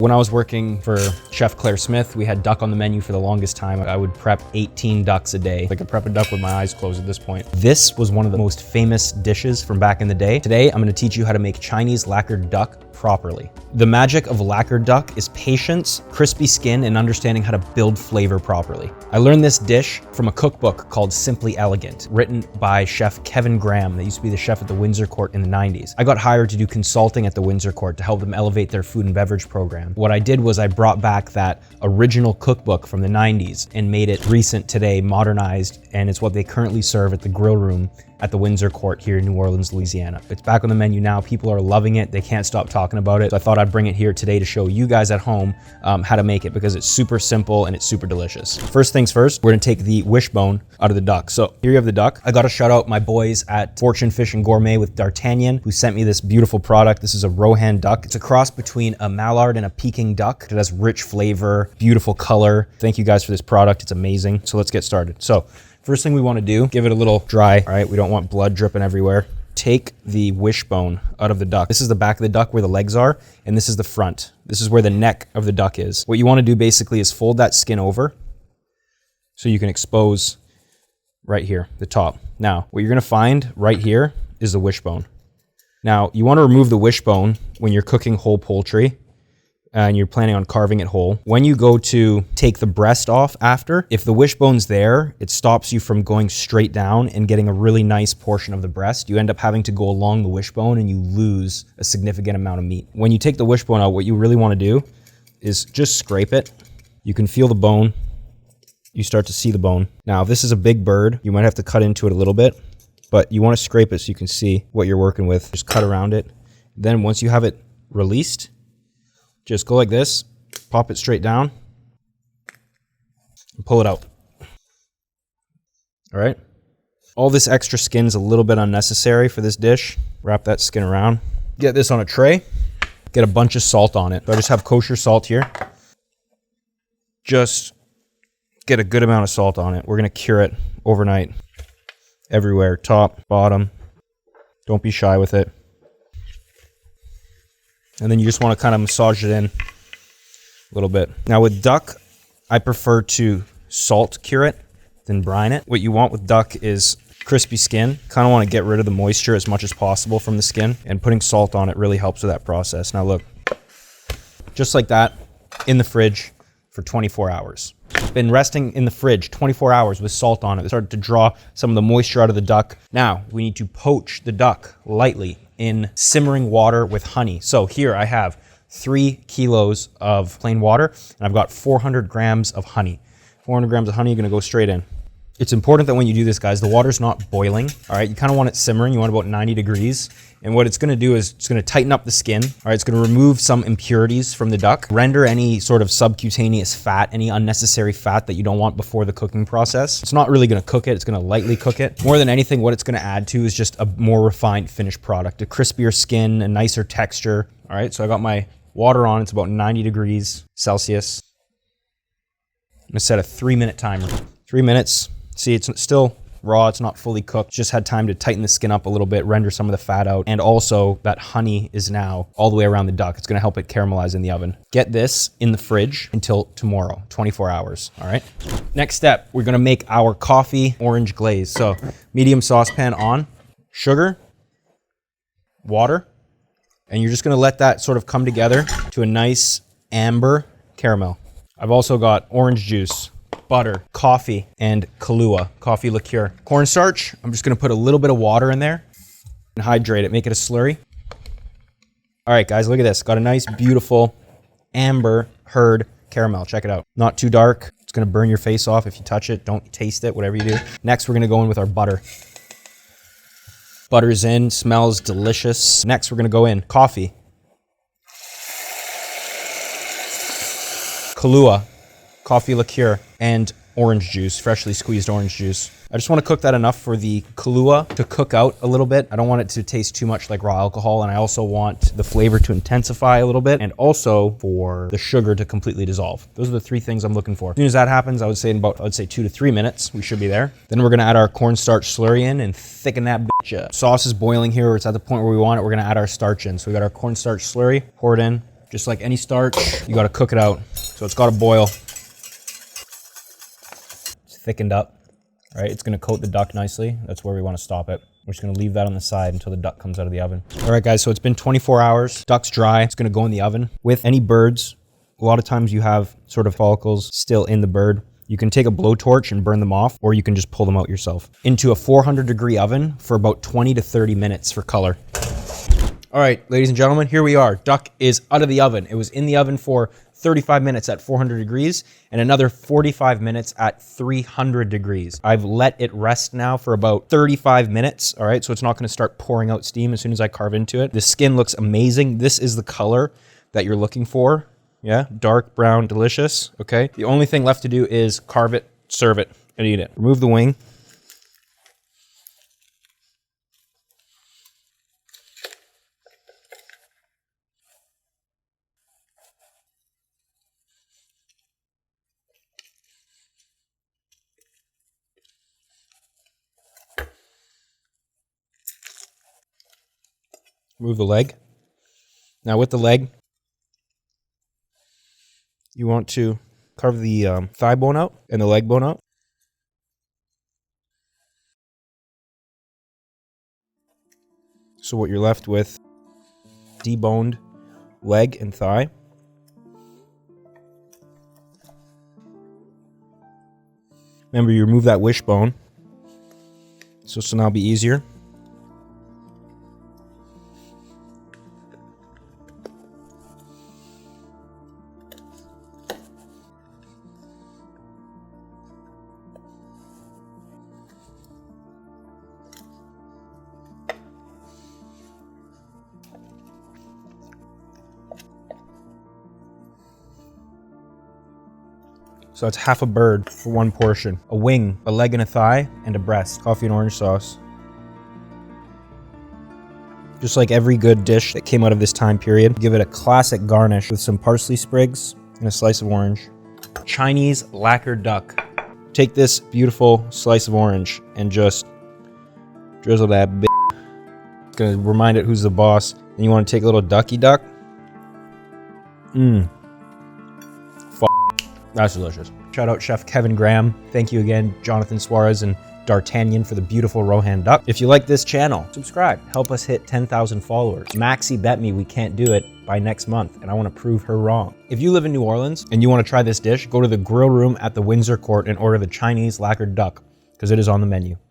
When I was working for Chef Claire Smith, we had duck on the menu for the longest time. I would prep 18 ducks a day. I could prep a duck with my eyes closed at this point. This was one of the most famous dishes from back in the day. Today, I'm gonna teach you how to make Chinese lacquered duck properly. The magic of lacquered duck is patience, crispy skin, and understanding how to build flavor properly. I learned this dish from a cookbook called Simply Elegant, written by Chef Kevin Graham, that used to be the chef at the Windsor Court in the 90s. I got hired to do consulting at the Windsor Court to help them elevate their food and beverage program. What I did was I brought back that original cookbook from the 90s and made it recent today, modernized, and it's what they currently serve at the grill room at the Windsor Court here in New Orleans, Louisiana. It's back on the menu now. People are loving it. They can't stop talking about it. So I thought I'd bring it here today to show you guys at home how to make it, because it's super simple and it's super delicious. First things first, we're gonna take the wishbone out of the duck. So here you have the duck. I gotta shout out my boys at Fortune Fish and Gourmet with D'Artagnan, who sent me this beautiful product. This is a Rohan duck. It's a cross between a mallard and a Peking duck. It has rich flavor, beautiful color. Thank you guys for this product. It's amazing. So let's get started. So first thing we want to do, give it a little dry, all right? We don't want blood dripping everywhere. Take the wishbone out of the duck. This is the back of the duck where the legs are, and this is the front. This is where the neck of the duck is. What you want to do basically is fold that skin over so you can expose right here, the top. Now, what you're going to find right here is the wishbone. Now, you want to remove the wishbone when you're cooking whole poultry and you're planning on carving it whole. When you go to take the breast off after, if the wishbone's there, it stops you from going straight down and getting a really nice portion of the breast. You end up having to go along the wishbone and you lose a significant amount of meat. When you take the wishbone out, what you really want to do is just scrape it. You can feel the bone. You start to see the bone. Now, if this is a big bird, you might have to cut into it a little bit, but you want to scrape it so you can see what you're working with. Just cut around it. Then once you have it released, just go like this, pop it straight down, and pull it out. All right? All this extra skin is a little bit unnecessary for this dish. Wrap that skin around. Get this on a tray. Get a bunch of salt on it. So I just have kosher salt here. Just get a good amount of salt on it. We're gonna cure it overnight. Everywhere, top, bottom. Don't be shy with it. And then you just want to kind of massage it in a little bit. Now with duck, I prefer to salt cure it than brine it. What you want with duck is crispy skin. Kind of want to get rid of the moisture as much as possible from the skin, and putting salt on it really helps with that process. Now look, just like that, in the fridge for 24 hours. It's been resting in the fridge 24 hours with salt on it. It started to draw some of the moisture out of the duck. Now we need to poach the duck lightly in simmering water with honey. So here I have 3 kilos of plain water, and I've got 400 grams of honey. 400 grams of honey are gonna go straight in. It's important that when you do this, guys, the water's not boiling, all right? You kind of want it simmering. You want about 90 degrees. And what it's gonna do is it's gonna tighten up the skin, all right? It's gonna remove some impurities from the duck, render any sort of subcutaneous fat, any unnecessary fat that you don't want before the cooking process. It's not really gonna cook it, it's gonna lightly cook it. More than anything, what it's gonna add to is just a more refined finished product, a crispier skin, a nicer texture. All right, so I got my water on, it's about 90 degrees Celsius. I'm gonna set a 3-minute timer. 3 minutes. See, it's still raw, it's not fully cooked. Just had time to tighten the skin up a little bit, render some of the fat out. And also that honey is now all the way around the duck. It's gonna help it caramelize in the oven. Get this in the fridge until tomorrow, 24 hours, all right? Next step, we're gonna make our coffee orange glaze. So medium saucepan on, sugar, water, and you're just gonna let that sort of come together to a nice amber caramel. I've also got orange juice, butter, coffee, and Kahlua, coffee liqueur. Cornstarch, I'm just gonna put a little bit of water in there and hydrate it, make it a slurry. All right, guys, look at this. Got a nice, beautiful amber hurd caramel. Check it out. Not too dark. It's gonna burn your face off if you touch it. Don't taste it, whatever you do. Next, we're gonna go in with our butter. Butter's in, smells delicious. Next, we're gonna go in coffee. Kahlua, coffee liqueur, and orange juice, freshly squeezed orange juice. I just want to cook that enough for the Kahlua to cook out a little bit. I don't want it to taste too much like raw alcohol, and I also want the flavor to intensify a little bit, and also for the sugar to completely dissolve. Those are the 3 things I'm looking for. As soon as that happens, I would say 2 to 3 minutes, we should be there. Then we're gonna add our cornstarch slurry in and thicken that bitch up. Sauce is boiling here, it's at the point where we want it. We're gonna add our starch in. So we got our cornstarch slurry, pour it in, Just like any starch, you gotta cook it out. So it's gotta boil. It's thickened up, right? It's gonna coat the duck nicely. That's where we wanna stop it. We're just gonna leave that on the side until the duck comes out of the oven. All right, guys, so it's been 24 hours. Duck's dry. It's gonna go in the oven. With any birds, a lot of times you have sort of follicles still in the bird. You can take a blowtorch and burn them off, or you can just pull them out yourself. Into a 400-degree oven for about 20 to 30 minutes for color. All right, ladies and gentlemen, here we are. Duck is out of the oven. It was in the oven for 35 minutes at 400 degrees and another 45 minutes at 300 degrees. I've let it rest now for about 35 minutes, all right? So it's not gonna start pouring out steam as soon as I carve into it. The skin looks amazing. This is the color that you're looking for. Yeah, dark brown, delicious, okay? The only thing left to do is carve it, serve it, and eat it. Remove the wing. Remove the leg. Now with the leg, you want to carve the thigh bone out and the leg bone out. So what you're left with, deboned leg and thigh. Remember, you remove that wishbone, so this will now be easier. So that's half a bird for one portion. A wing, a leg and a thigh, and a breast. Coffee and orange sauce. Just like every good dish that came out of this time period, give it a classic garnish with some parsley sprigs and a slice of orange. Chinese lacquered duck. Take this beautiful slice of orange and just drizzle that bit. It's gonna remind it who's the boss. Then you want to take a little ducky duck. That's delicious. Shout out Chef Kevin Graham. Thank you again, Jonathan Suarez and D'Artagnan, for the beautiful Rohan duck. If you like this channel, subscribe. Help us hit 10,000 followers. Maxie bet me we can't do it by next month, and I want to prove her wrong. If you live in New Orleans and you want to try this dish, go to the grill room at the Windsor Court and order the Chinese lacquered duck, because it is on the menu.